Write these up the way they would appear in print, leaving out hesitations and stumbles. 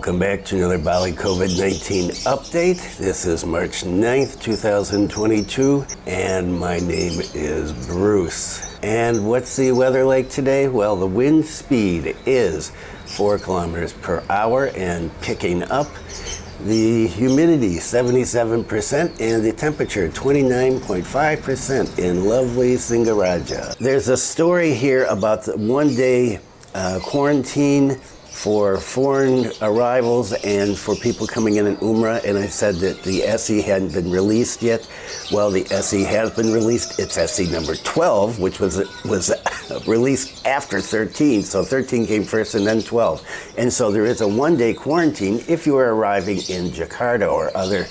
Welcome back to another Bali COVID-19 update. This is March 9th, 2022, and my name is Bruce. And what's the weather like today? Well, the wind speed is 4 kilometers per hour and picking up. The humidity, 77%, and the temperature, 29.5% in lovely Singaraja. There's a story here about the one-day quarantine for foreign arrivals and for people coming in Umrah, and I said that the SE hadn't been released yet. Well, the SE has been released. It's SE number 12, which was released after 13, so 13 came first and then 12. And so there is a one-day quarantine if you are arriving in Jakarta or other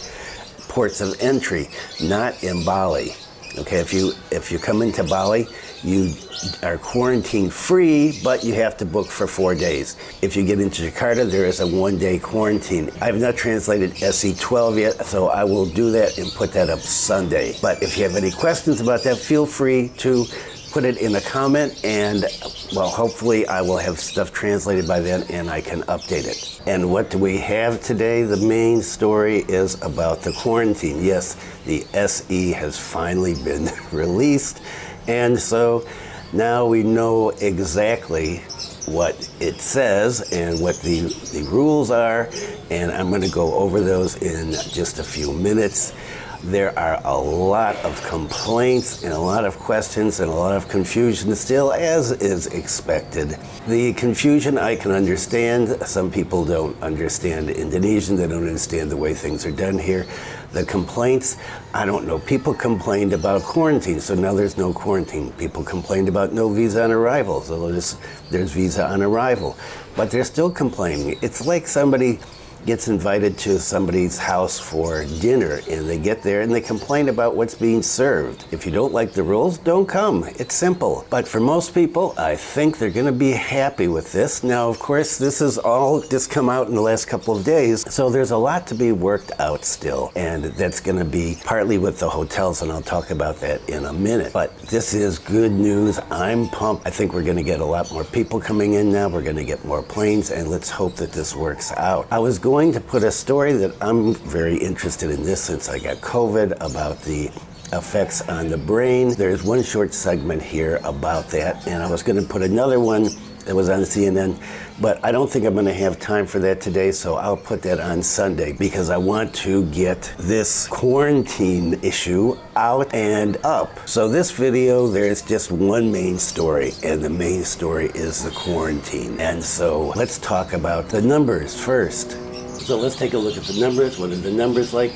ports of entry, not in Bali. Okay, if you come into Bali, you are quarantine free, but you have to book for 4 days. If you get into Jakarta, there is a one-day quarantine. I have not translated SE12 yet, so I will do that and put that up Sunday. But if you have any questions about that, feel free to put it in a comment, and well, hopefully I will have stuff translated by then and I can update it. And what do we have today? The main story is about the quarantine. Yes, the SE has finally been released, and so now we know exactly what it says and what the rules are, and I'm going to go over those in just a few minutes. There are a lot of complaints and a lot of questions and a lot of confusion still, as is expected. The confusion I can understand. Some people don't understand Indonesian. They don't understand the way things are done here. The complaints, I don't know. People complained about quarantine, so now there's no quarantine. People complained about no visa on arrival, so there's visa on arrival. But they're still complaining. It's like somebody gets invited to somebody's house for dinner, and they get there and they complain about what's being served. If you don't like the rules, don't come. It's simple. But for most people, I think they're going to be happy with this. Now, of course, this is all just come out in the last couple of days, so there's a lot to be worked out still, and that's going to be partly with the hotels, and I'll talk about that in a minute. But this is good news. I'm pumped. I think we're going to get a lot more people coming in now. We're going to get more planes, and let's hope that this works out. I was going to put a story that I'm very interested in this since I got COVID, about the effects on the brain. There's one short segment here about that, and I was going to put another one that was on CNN, but I don't think I'm going to have time for that today, so I'll put that on Sunday because I want to get this quarantine issue out and up. So this video, there's just one main story, and the main story is the quarantine. And so let's talk about the numbers first. So let's take a look at the numbers. What are the numbers like?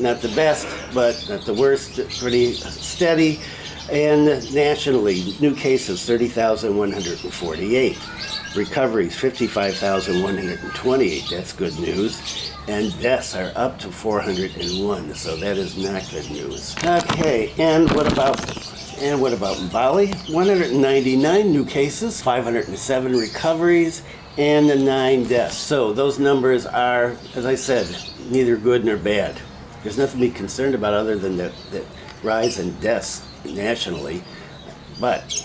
Not the best, but not the worst. Pretty steady. And nationally, new cases, 30,148. Recoveries, 55,128. That's good news. And deaths are up to 401. So that is not good news. Okay, and what about Bali? 199 new cases, 507 recoveries, and the 9 deaths. So those numbers are, as I said, neither good nor bad. There's nothing to be concerned about other than the rise in deaths nationally. But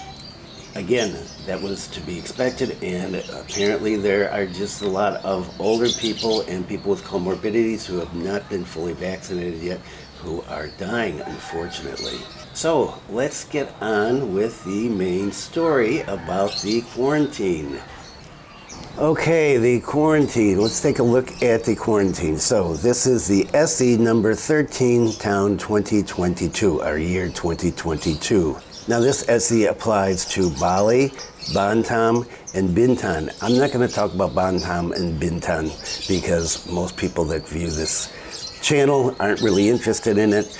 again, that was to be expected, and apparently there are just a lot of older people and people with comorbidities who have not been fully vaccinated yet who are dying, unfortunately. So let's get on with the main story about the quarantine. Okay, the quarantine. Let's take a look at the quarantine. So this is the SE number 13, town 2022, our year 2022. Now this SE applies to Bali, Batam, and Bintan. I'm not going to talk about Batam and Bintan because most people that view this channel aren't really interested in it.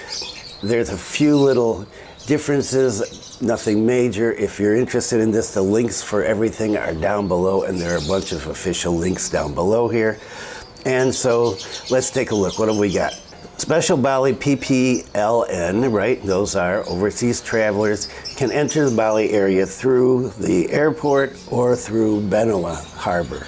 There's a few little differences, nothing major. If you're interested in this, the links for everything are down below, and there are a bunch of official links down below here. And so let's take a look. What have we got? Special Bali PPLN, right? Those are overseas travelers can enter the Bali area through the airport or through Benoa Harbor.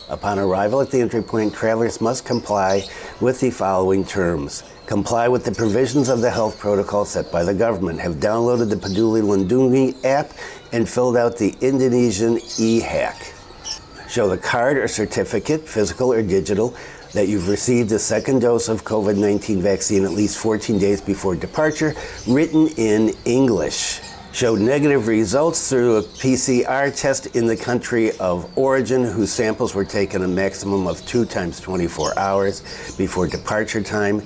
Upon arrival at the entry point, travelers must comply with the following terms. Comply with the provisions of the health protocol set by the government. Have downloaded the Peduli Lindungi app and filled out the Indonesian e-hack. Show the card or certificate, physical or digital, that you've received a second dose of COVID-19 vaccine at least 14 days before departure, written in English. Show negative results through a PCR test in the country of origin whose samples were taken a maximum of 2 times 24 hours before departure time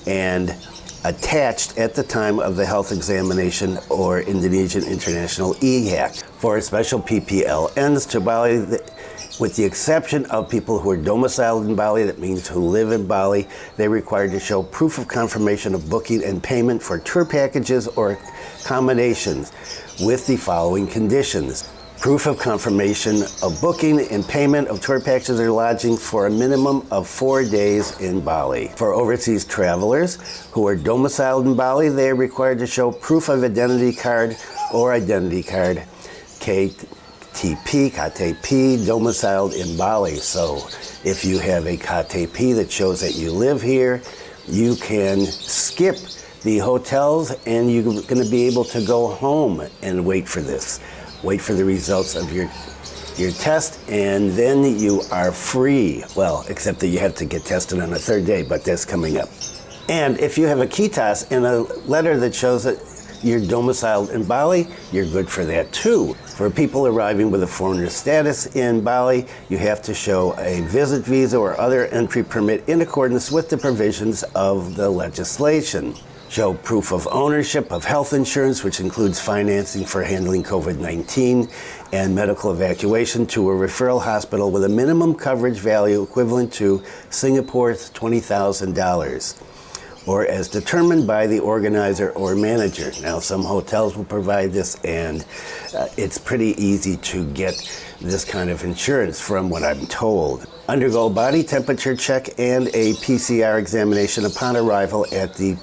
and attached at the time of the health examination or Indonesian International EHAC. For special PPLNs to Bali, with the exception of people who are domiciled in Bali, that means who live in Bali, they're required to show proof of confirmation of booking and payment for tour packages or accommodations with the following conditions. Proof of confirmation of booking and payment of tour packages or lodging for a minimum of 4 days in Bali. For overseas travelers who are domiciled in Bali, they are required to show proof of identity card or identity card, KTP, domiciled in Bali. So if you have a KTP that shows that you live here, you can skip the hotels and you're going to be able to go home and wait for this. Wait for the results of your test, and then you are free. Well, except that you have to get tested on the 3rd day, but that's coming up. And if you have a kitas and a letter that shows that you're domiciled in Bali, you're good for that too. For people arriving with a foreigner status in Bali, you have to show a visit visa or other entry permit in accordance with the provisions of the legislation. Show proof of ownership of health insurance, which includes financing for handling COVID-19 and medical evacuation to a referral hospital with a minimum coverage value equivalent to Singapore's $20,000, or as determined by the organizer or manager. Now, some hotels will provide this, and it's pretty easy to get this kind of insurance from what I'm told. Undergo body temperature check and a PCR examination upon arrival at the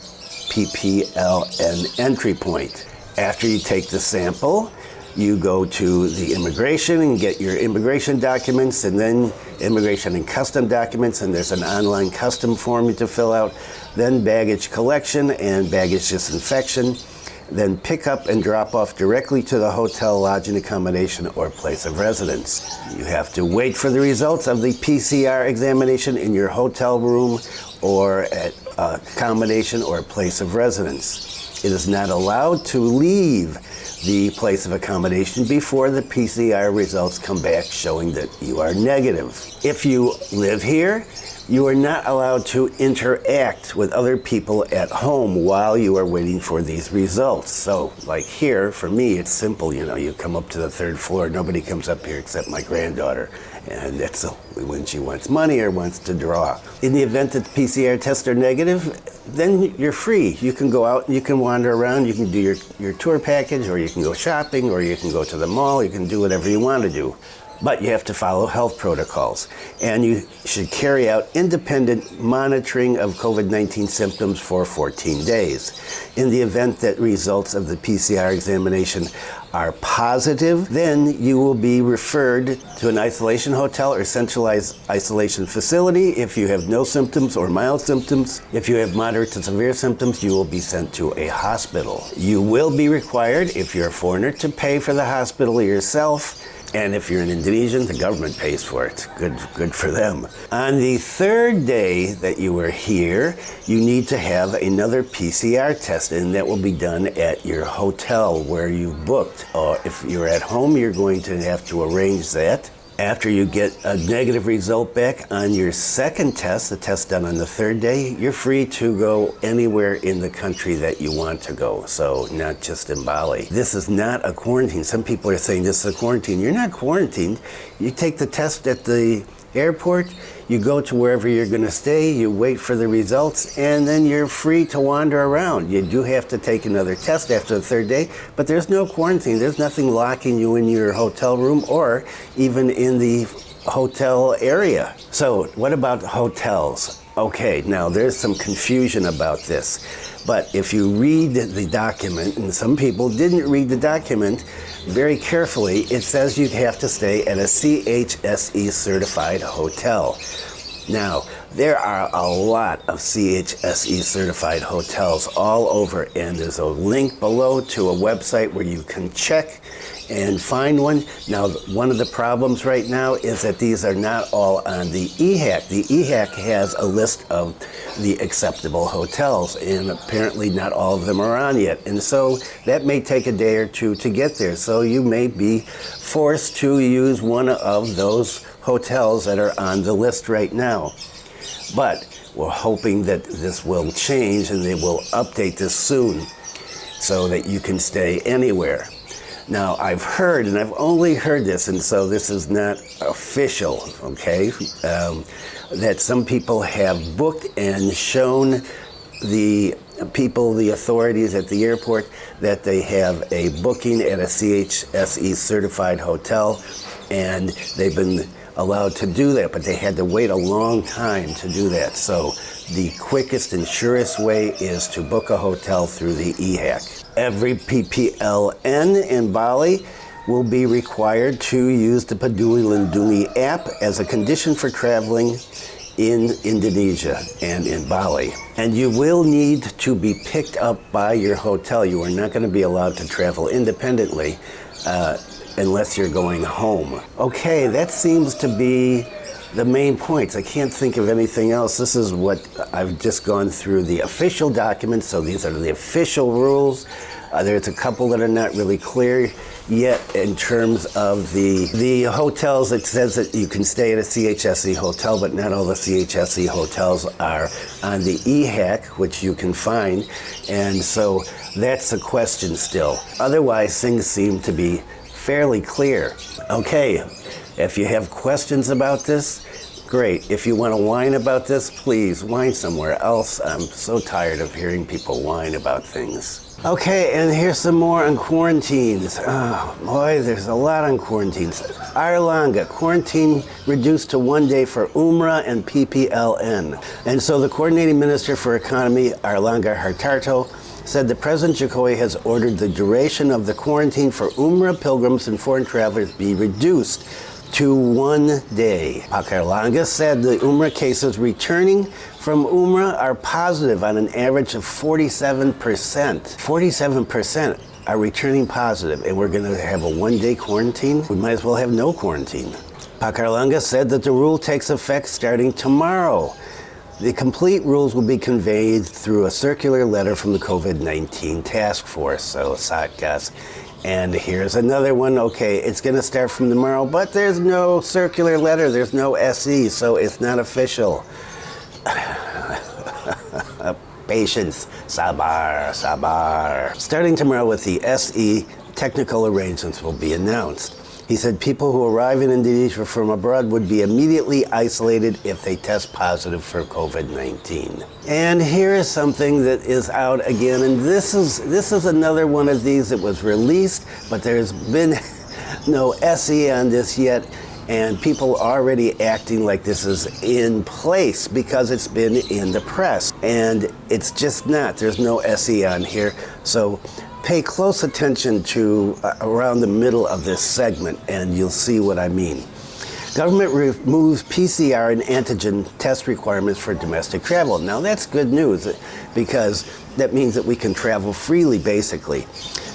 PPLN entry point. After you take the sample, you go to the immigration and get your immigration documents, and then immigration and custom documents, and there's an online custom form to fill out, then baggage collection and baggage disinfection, then pick up and drop off directly to the hotel, lodging accommodation, or place of residence. You have to wait for the results of the PCR examination in your hotel room or at accommodation or place of residence. It is not allowed to leave the place of accommodation before the PCR results come back showing that you are negative. If you live here, you are not allowed to interact with other people at home while you are waiting for these results. So, like here, for me, it's simple. You come up to the 3rd floor. Nobody comes up here except my granddaughter. And that's when she wants money or wants to draw. In the event that the PCR tests are negative, then you're free. You can go out and you can wander around. You can do your tour package, or you can go shopping, or you can go to the mall. You can do whatever you want to do. But you have to follow health protocols, and you should carry out independent monitoring of COVID-19 symptoms for 14 days. In the event that results of the PCR examination are positive, then you will be referred to an isolation hotel or centralized isolation facility. If you have no symptoms or mild symptoms, if you have moderate to severe symptoms, you will be sent to a hospital. You will be required, if you're a foreigner, to pay for the hospital yourself. And if you're an Indonesian, the government pays for it. Good for them. On the 3rd day that you are here, you need to have another PCR test, and that will be done at your hotel where you booked. Or if you're at home, you're going to have to arrange that. After you get a negative result back on your 2nd test, the test done on the 3rd day, you're free to go anywhere in the country that you want to go, so not just in Bali. This is not a quarantine. Some people are saying this is a quarantine. You're not quarantined. You take the test at the airport, you go to wherever you're going to stay, you wait for the results, and then you're free to wander around. You do have to take another test after the 3rd day, but there's no quarantine. There's nothing locking you in your hotel room or even in the hotel area. So what about hotels? Okay, now there's some confusion about this, but if you read the document, and some people didn't read the document very carefully, it says you have to stay at a CHSE certified hotel. Now, there are a lot of CHSE certified hotels all over, and there's a link below to a website where you can check and find one. Now, one of the problems right now is that these are not all on the EHAC. The EHAC has a list of the acceptable hotels, and apparently not all of them are on yet. And so that may take a day or two to get there. So you may be forced to use one of those hotels that are on the list right now. But we're hoping that this will change and they will update this soon so that you can stay anywhere. Now, I've heard, and I've only heard this, and so this is not official, okay, that some people have booked and shown the people, the authorities at the airport, that they have a booking at a CHSE certified hotel, and they've been allowed to do that, but they had to wait a long time to do that. So the quickest and surest way is to book a hotel through the EHAC. Every PPLN in Bali will be required to use the Peduli Lindungi app as a condition for traveling in Indonesia and in Bali. And you will need to be picked up by your hotel. You are not going to be allowed to travel independently unless you're going home. Okay, that seems to be the main points. I can't think of anything else. This is what I've just gone through the official documents, so these are the official rules. There's a couple that are not really clear yet in terms of the hotels. It says that you can stay at a CHSE hotel, but not all the CHSE hotels are on the EHAC, which you can find, and so that's a question still. Otherwise, things seem to be fairly clear. Okay, if you have questions about this, great. If you want to whine about this, please whine somewhere else. I'm so tired of hearing people whine about things. Okay, and here's some more on quarantines. Oh boy, there's a lot on quarantines. Airlangga, quarantine reduced to 1 day for Umrah and PPLN. And so the coordinating minister for economy, Airlangga Hartarto, said that President Jokowi has ordered the duration of the quarantine for Umrah pilgrims and foreign travelers be reduced to 1 day. Airlangga said the Umrah cases returning from Umrah are positive on an average of 47%. 47% are returning positive, and we're going to have a 1 day quarantine? We might as well have no quarantine. Airlangga said that the rule takes effect starting tomorrow. The complete rules will be conveyed through a circular letter from the COVID-19 task force, so Satgas. And here's another one. Okay, it's going to start from tomorrow, but there's no circular letter, there's no SE, so it's not official. Patience, sabar, sabar. Starting tomorrow with the SE, technical arrangements will be announced. He said people who arrive in Indonesia from abroad would be immediately isolated if they test positive for COVID-19. And here is something that is out again, and this is another one of these that was released, but there's been no SE on this yet, and people are already acting like this is in place because it's been in the press, and it's just not. There's no SE on here, so pay close attention to around the middle of this segment, and you'll see what I mean. Government removes PCR and antigen test requirements for domestic travel. Now that's good news because that means that we can travel freely, basically.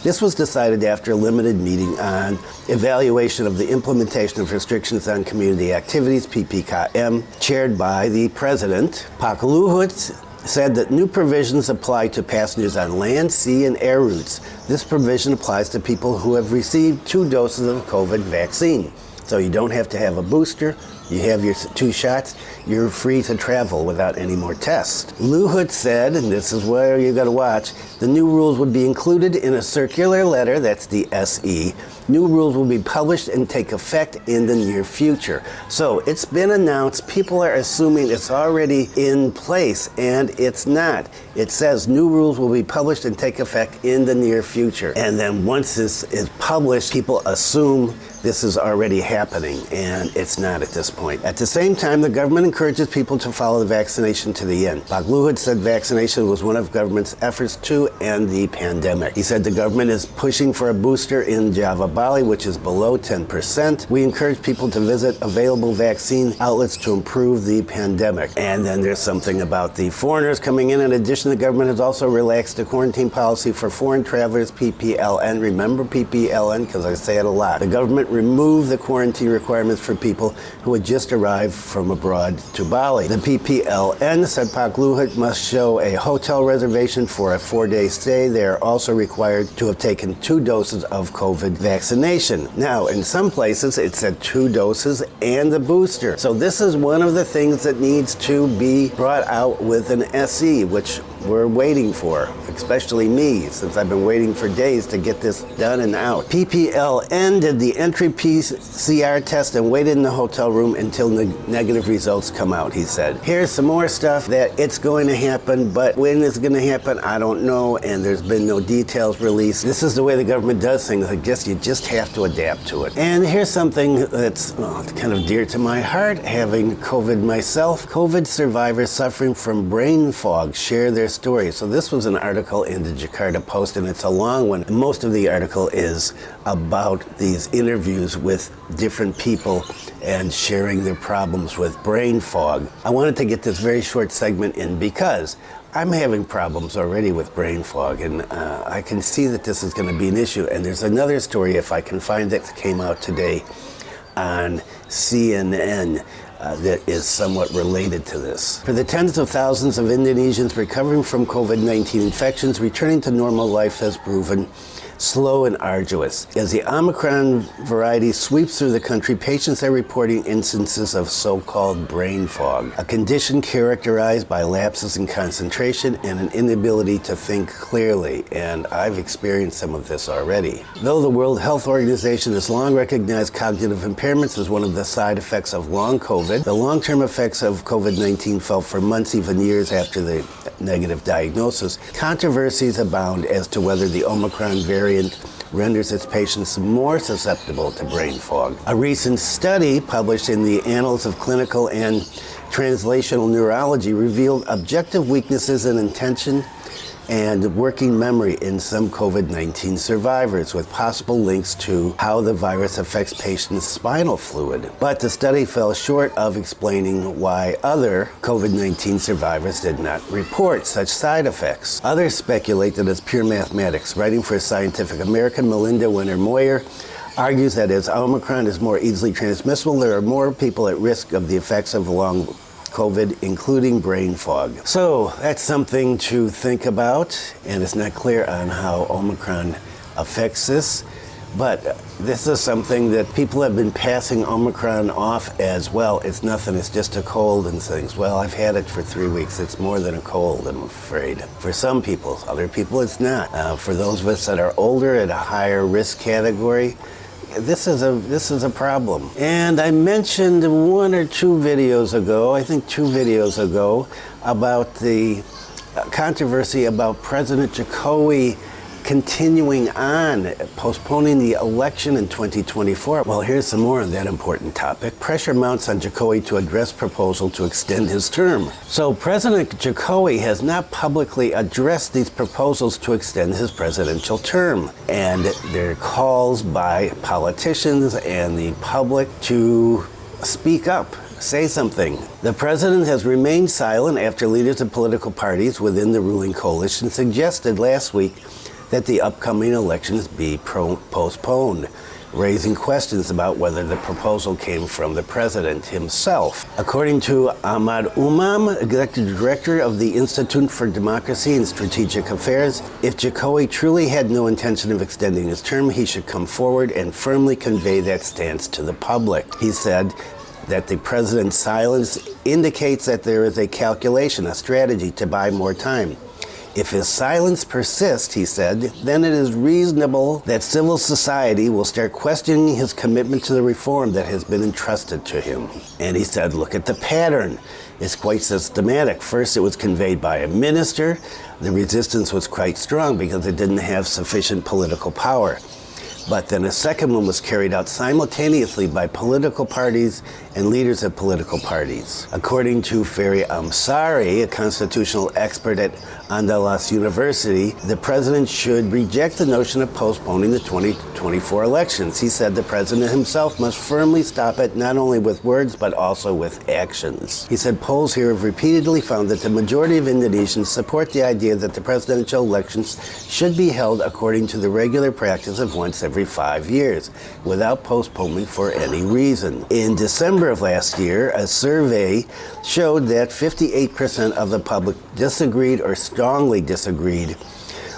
This was decided after a limited meeting on evaluation of the implementation of restrictions on community activities, PPKM, chaired by the president. Pak Luhut said that new provisions apply to passengers on land, sea, and air routes. This provision applies to people who have received 2 doses of COVID vaccine. So you don't have to have a booster, you have your 2 shots, you're free to travel without any more tests. Luhut said, and this is where you gotta watch, the new rules would be included in a circular letter, that's the SE. New rules will be published and take effect in the near future. So it's been announced, people are assuming it's already in place, and it's not. It says new rules will be published and take effect in the near future. And then once this is published, people assume this is already happening, and it's not at this point. At the same time, the government encourages people to follow the vaccination to the end. Pak Luhut said vaccination was one of government's efforts to end the pandemic. He said the government is pushing for a booster in Java, Bali, which is below 10%. We encourage people to visit available vaccine outlets to improve the pandemic. And then there's something about the foreigners coming in. In addition, the government has also relaxed the quarantine policy for foreign travelers, PPLN. Remember PPLN, because I say it a lot. The government removed the quarantine requirements for people who had just arrived from abroad to Bali. The PPLN said Pak Luhut must show a hotel reservation for a 4-day stay. They are also required to have taken 2 doses of COVID vaccination. Now, in some places, it said 2 doses and the booster. So this is one of the things that needs to be brought out with an SE, which we're waiting for, especially me, since I've been waiting for days to get this done and out. PPLN did the entry PCR test and waited in the hotel room until negative results come out, he said. Here's some more stuff that it's going to happen, but when it's going to happen, I don't know, and there's been no details released. This is the way the government does things. I guess you just have to adapt to it. And here's something that's kind of dear to my heart, having COVID myself. COVID survivors suffering from brain fog share their story. So this was an article in the Jakarta Post, and it's a long one. Most of the article is about these interviews with different people and sharing their problems with brain fog. I wanted to get this very short segment in because I'm having problems already with brain fog, and I can see that this is going to be an issue. And there's another story, if I can find it, that came out today on CNN that is somewhat related to this. For the tens of thousands of Indonesians recovering from COVID-19 infections, returning to normal life has proven slow and arduous. As the Omicron variety sweeps through the country, patients are reporting instances of so-called brain fog, a condition characterized by lapses in concentration and an inability to think clearly. And I've experienced some of this already. Though the World Health Organization has long recognized cognitive impairments as one of the side effects of long COVID, the long-term effects of COVID-19 felt for months, even years after the negative diagnosis. Controversies abound as to whether the Omicron variant renders its patients more susceptible to brain fog. A recent study published in the Annals of Clinical and Translational Neurology revealed objective weaknesses in attention and working memory in some COVID-19 survivors, with possible links to how the virus affects patients' spinal fluid. But the study fell short of explaining why other COVID-19 survivors did not report such side effects. Others speculate that it's pure mathematics. Writing for Scientific American, Melinda Winter-Moyer argues that as Omicron is more easily transmissible, there are more people at risk of the effects of long COVID, including brain fog. So that's something to think about, and it's not clear on how Omicron affects this, but this is something that people have been passing Omicron off as, well, it's nothing, it's just a cold and things. Well, I've had it for 3 weeks. It's more than a cold, I'm afraid. For some people, other people it's not. For those of us that are older at a higher risk category, this is a problem. And I mentioned 1 or 2 videos ago, I think 2 videos ago, about the controversy about President Jokowi continuing on, postponing the election in 2024. Well, here's some more on that important topic. Pressure mounts on Jokowi to address proposal to extend his term. So President Jokowi has not publicly addressed these proposals to extend his presidential term. And there are calls by politicians and the public to speak up, say something. The president has remained silent after leaders of political parties within the ruling coalition suggested last week that the upcoming elections be postponed, raising questions about whether the proposal came from the president himself. According to Ahmad Umam, executive director of the Institute for Democracy and Strategic Affairs, if Jokowi truly had no intention of extending his term, he should come forward and firmly convey that stance to the public. He said that the president's silence indicates that there is a calculation, a strategy to buy more time. If his silence persists, he said, then it is reasonable that civil society will start questioning his commitment to the reform that has been entrusted to him. And he said, look at the pattern. It's quite systematic. First, it was conveyed by a minister. The resistance was quite strong because it didn't have sufficient political power. But then a second one was carried out simultaneously by political parties and leaders of political parties. According to Ferry Amsari, a constitutional expert at Andalus University, the president should reject the notion of postponing the 2024 elections. He said the president himself must firmly stop it, not only with words, but also with actions. He said polls here have repeatedly found that the majority of Indonesians support the idea that the presidential elections should be held according to the regular practice of once every 5 years, without postponement for any reason. In December of last year, a survey showed that 58% of the public disagreed or strongly disagreed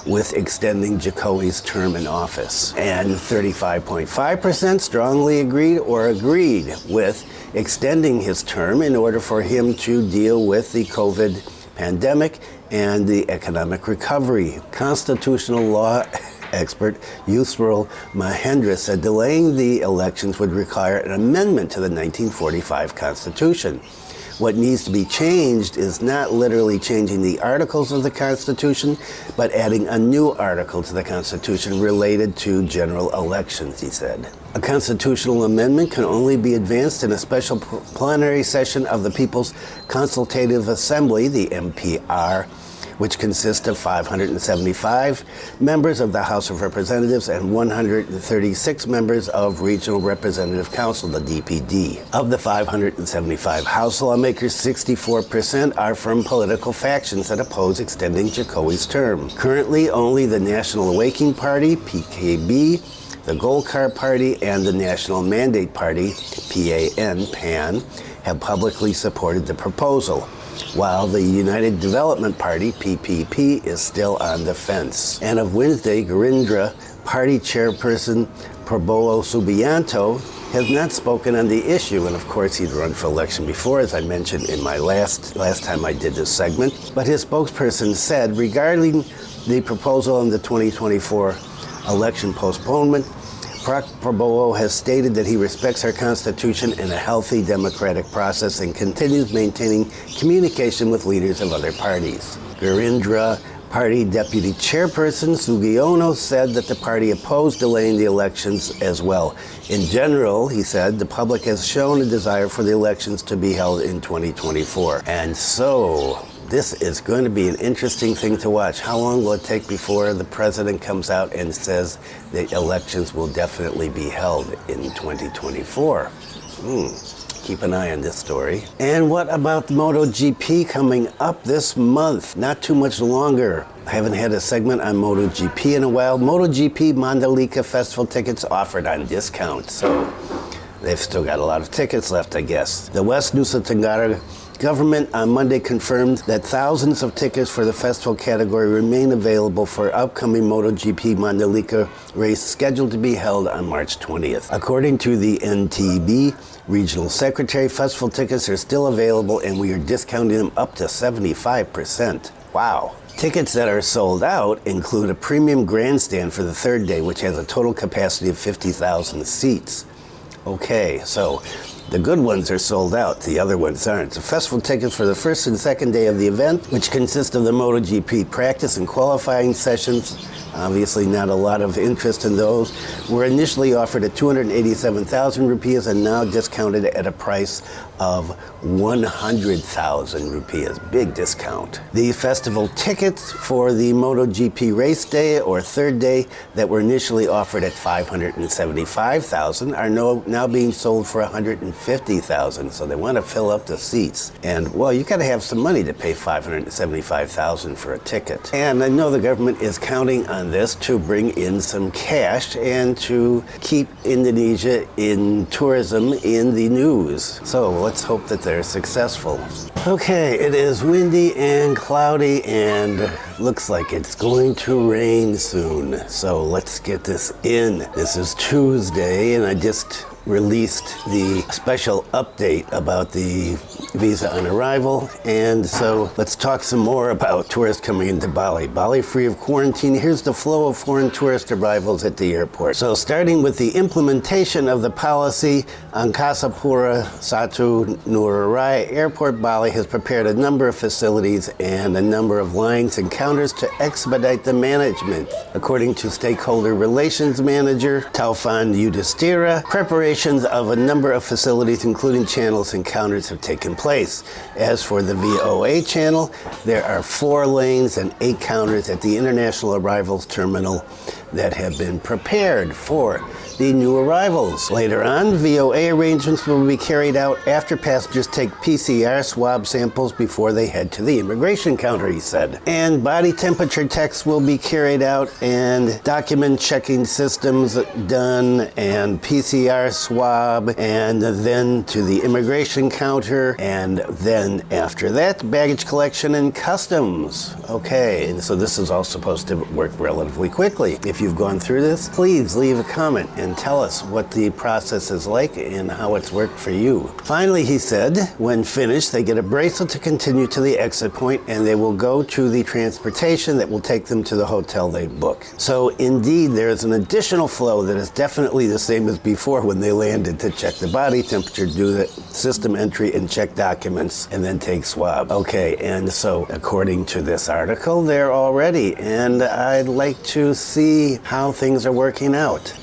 with extending Jokowi's term in office. And 35.5% strongly agreed or agreed with extending his term in order for him to deal with the COVID pandemic and the economic recovery. Constitutional law expert Yusril Mahendra said delaying the elections would require an amendment to the 1945 Constitution. What needs to be changed is not literally changing the articles of the Constitution, but adding a new article to the Constitution related to general elections, he said. A constitutional amendment can only be advanced in a special plenary session of the People's Consultative Assembly, the MPR, which consists of 575 members of the House of Representatives and 136 members of Regional Representative Council, the DPD. Of the 575 House lawmakers, 64% are from political factions that oppose extending Jokowi's term. Currently, only the National Awakening Party, PKB, the Golkar Party, and the National Mandate Party, PAN, have publicly supported the proposal, while the United Development Party, PPP, is still on the fence. And of Wednesday, Gerindra Party Chairperson Prabowo Subianto has not spoken on the issue, and of course he'd run for election before, as I mentioned in my last time I did this segment. But his spokesperson said, regarding the proposal on the 2024 election postponement, Prabowo has stated that he respects our Constitution and a healthy democratic process and continues maintaining communication with leaders of other parties. Gerindra Party Deputy Chairperson Sugiono said that the party opposed delaying the elections as well. In general, he said, the public has shown a desire for the elections to be held in 2024. And so, this is going to be an interesting thing to watch. How long will it take before the president comes out and says the elections will definitely be held in 2024? Keep an eye on this story. And what about MotoGP coming up this month? Not too much longer. I haven't had a segment on MotoGP in a while. MotoGP Mandalika Festival tickets offered on discount. So they've still got a lot of tickets left, I guess. The West Nusa Tenggara government on Monday confirmed that thousands of tickets for the festival category remain available for upcoming MotoGP Mandalika race scheduled to be held on March 20th. According to the NTB Regional Secretary, festival tickets are still available and we are discounting them up to 75%. Wow. Tickets that are sold out include a premium grandstand for the third day, which has a total capacity of 50,000 seats. Okay, so the good ones are sold out, the other ones aren't. The festival tickets for the first and second day of the event, which consist of the MotoGP practice and qualifying sessions, obviously not a lot of interest in those, were initially offered at 287,000 rupees and now discounted at a price of 100,000 rupees. Big discount. The festival tickets for the MotoGP race day or third day that were initially offered at 575,000 are now being sold for 150,000. So they want to fill up the seats. And well, you got to have some money to pay 575,000 for a ticket. And I know the government is counting on this to bring in some cash and to keep Indonesia in tourism in the news. So let's hope that they're successful. Okay, it is windy and cloudy and looks like it's going to rain soon. So let's get this in. This is Tuesday and I just released the special update about the visa on arrival. And so let's talk some more about tourists coming into Bali. Bali free of quarantine. Here's the flow of foreign tourist arrivals at the airport. So starting with the implementation of the policy, Angkasa Pura Satu Ngurah Airport Bali has prepared a number of facilities and a number of lines and counters to expedite the management. According to stakeholder relations manager Taufan Yudhistira, preparations of a number of facilities, including channels and counters, have taken place. As for the VOA channel, there are 4 lanes and 8 counters at the International Arrivals Terminal that have been prepared for the new arrivals. Later on, VOA arrangements will be carried out after passengers take PCR swab samples before they head to the immigration counter, he said. And body temperature checks will be carried out and document checking systems done and PCR swab and then to the immigration counter and then after that, baggage collection and customs. Okay, and so this is all supposed to work relatively quickly. If you've gone through this, please leave a comment and tell us what the process is like and how it's worked for you. Finally, he said, when finished, they get a bracelet to continue to the exit point and they will go to the transportation that will take them to the hotel they book. So indeed, there is an additional flow that is definitely the same as before when they landed to check the body temperature, do the system entry and check documents and then take swab. Okay, and so according to this article, they're all ready and I'd like to see how things are working out.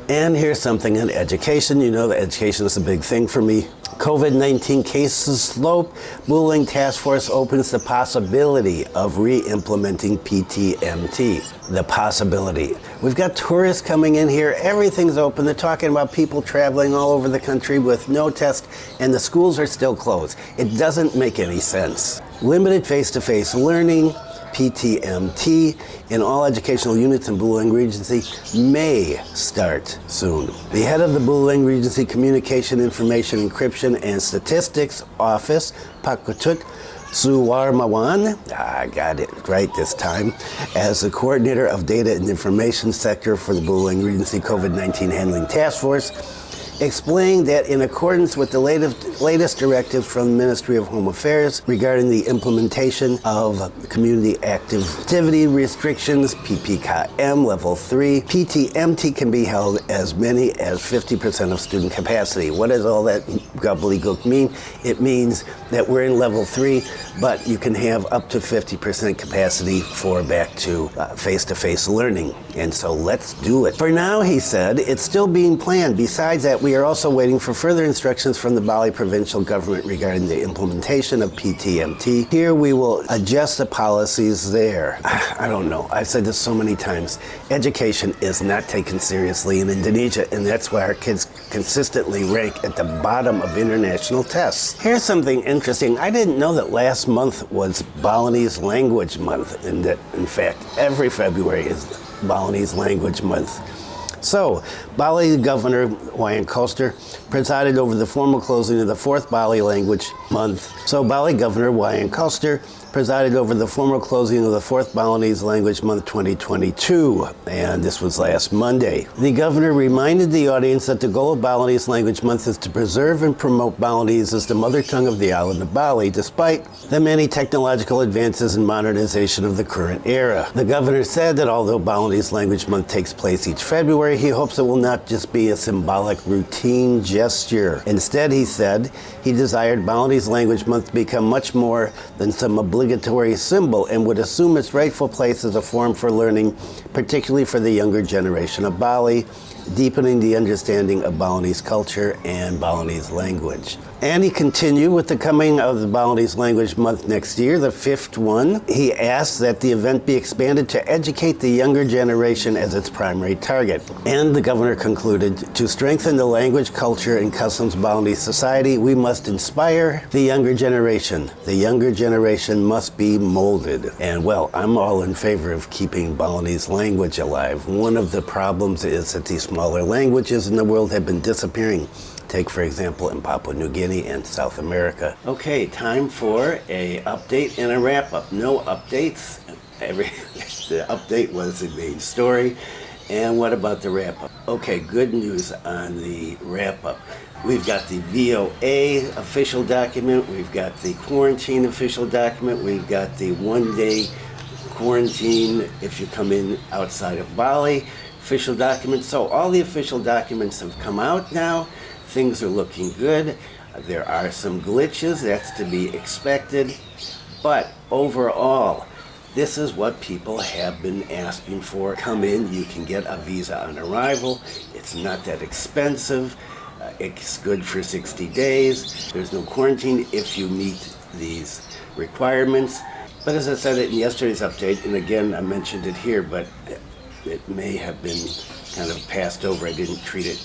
And here's something on education. You know that education is a big thing for me. COVID-19 cases slope. Buleleng Task Force opens the possibility of re-implementing PTMT. The possibility. We've got tourists coming in here. Everything's open. They're talking about people traveling all over the country with no test, and the schools are still closed. It doesn't make any sense. Limited face-to-face learning, PTMT, in all educational units in Buleleng Regency may start soon. The head of the Buleleng Regency Communication, Information, Encryption, and Statistics Office, Pakutut Suwarmawan, I got it right this time, as the coordinator of data and information sector for the Buleleng Regency COVID-19 Handling Task Force, explained that in accordance with the latest directives from the Ministry of Home Affairs regarding the implementation of community activity restrictions, PPKM Level 3, PTMT can be held as many as 50% of student capacity. What does all that gobbledygook mean? It means that we're in Level 3, but you can have up to 50% capacity for back to face-to-face learning. And so let's do it. For now, he said, it's still being planned. Besides that, we are also waiting for further instructions from the Bali provincial government regarding the implementation of PTMT. Here we will adjust the policies there. I don't know. I've said this so many times. Education is not taken seriously in Indonesia, and that's why our kids consistently rank at the bottom of international tests. Here's something interesting. I didn't know that last month was Balinese Language Month, and that, in fact, every February is Balinese Language Month. So, Bali Governor Wayan Koster presided over the formal closing of the 4th Bali Language Month. So, Bali Governor Wayan Koster presided over the formal closing of the 4th Balinese Language Month 2022, and this was last Monday. The governor reminded the audience that the goal of Balinese Language Month is to preserve and promote Balinese as the mother tongue of the island of Bali, despite the many technological advances and modernization of the current era. The governor said that although Balinese Language Month takes place each February, he hopes it will not just be a symbolic routine gesture. Instead, he said, he desired Balinese Language Month to become much more than some obligatory symbol and would assume its rightful place as a forum for learning, particularly for the younger generation of Bali, deepening the understanding of Balinese culture and Balinese language. And he continued with the coming of the Balinese Language Month next year, the 5th one. He asked that the event be expanded to educate the younger generation as its primary target. And the governor concluded, to strengthen the language, culture, and customs of Balinese society, we must inspire the younger generation. The younger generation must be molded. And well, I'm all in favor of keeping Balinese language alive. One of the problems is that these smaller languages in the world have been disappearing. Take, for example, in Papua New Guinea and South America. Okay, time for a update and a wrap-up. No updates. The update was the main story. And what about the wrap-up? Okay, good news on the wrap-up. We've got the VOA official document, we've got the quarantine official document, we've got the one-day quarantine if you come in outside of Bali official document. So all the official documents have come out now. Things are looking good. There are some glitches, that's to be expected. But overall, this is what people have been asking for. Come in, you can get a visa on arrival. It's not that expensive. It's good for 60 days. There's no quarantine if you meet these requirements. But as I said in yesterday's update, and again I mentioned it here, but it may have been kind of passed over. I didn't treat it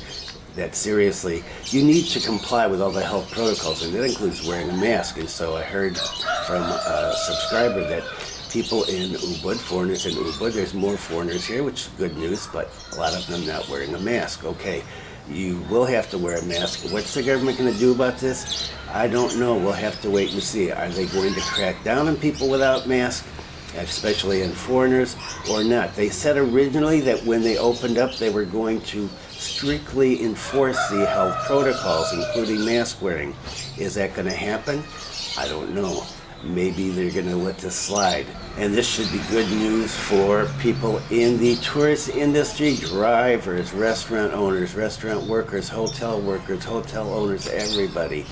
that seriously. You need to comply with all the health protocols, and that includes wearing a mask. And so I heard from a subscriber that people in Ubud, foreigners in Ubud, there's more foreigners here, which is good news, but a lot of them not wearing a mask. Okay, you will have to wear a mask. What's the government going to do about this? I don't know. We'll have to wait and see. Are they going to crack down on people without masks, especially in foreigners, or not? They said originally that when they opened up, they were going to strictly enforce the health protocols, including mask wearing. Is that going to happen? I don't know. Maybe they're going to let this slide. And this should be good news for people in the tourist industry, drivers, restaurant owners, restaurant workers, hotel owners, everybody.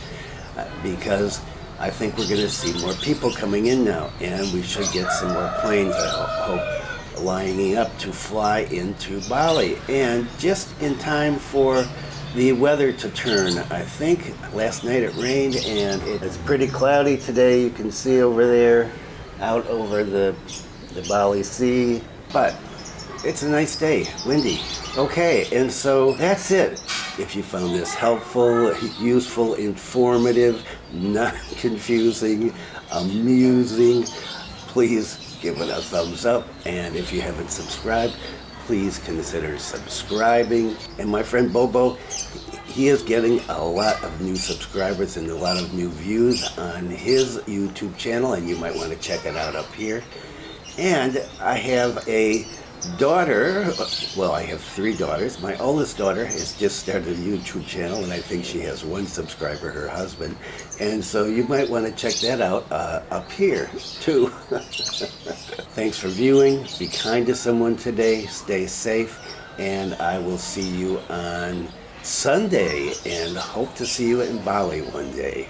Because I think we're going to see more people coming in now, and we should get some more planes, I hope, lining up to fly into Bali. And just in time for the weather to turn. I think last night it rained, and it's pretty cloudy today. You can see over there, out over the Bali Sea. But it's a nice day, windy. Okay, and so that's it. If you found this helpful, useful, informative, not confusing, amusing, please give it a thumbs up. And if you haven't subscribed, please consider subscribing. And my friend Bobo, he is getting a lot of new subscribers and a lot of new views on his YouTube channel, and you might want to check it out up here. And I have a daughter, well, I have 3 daughters. My oldest daughter has just started a YouTube channel, and I think she has 1 subscriber, her husband. And so you might want to check that out up here, too. Thanks for viewing. Be kind to someone today. Stay safe. And I will see you on Sunday, and hope to see you in Bali one day.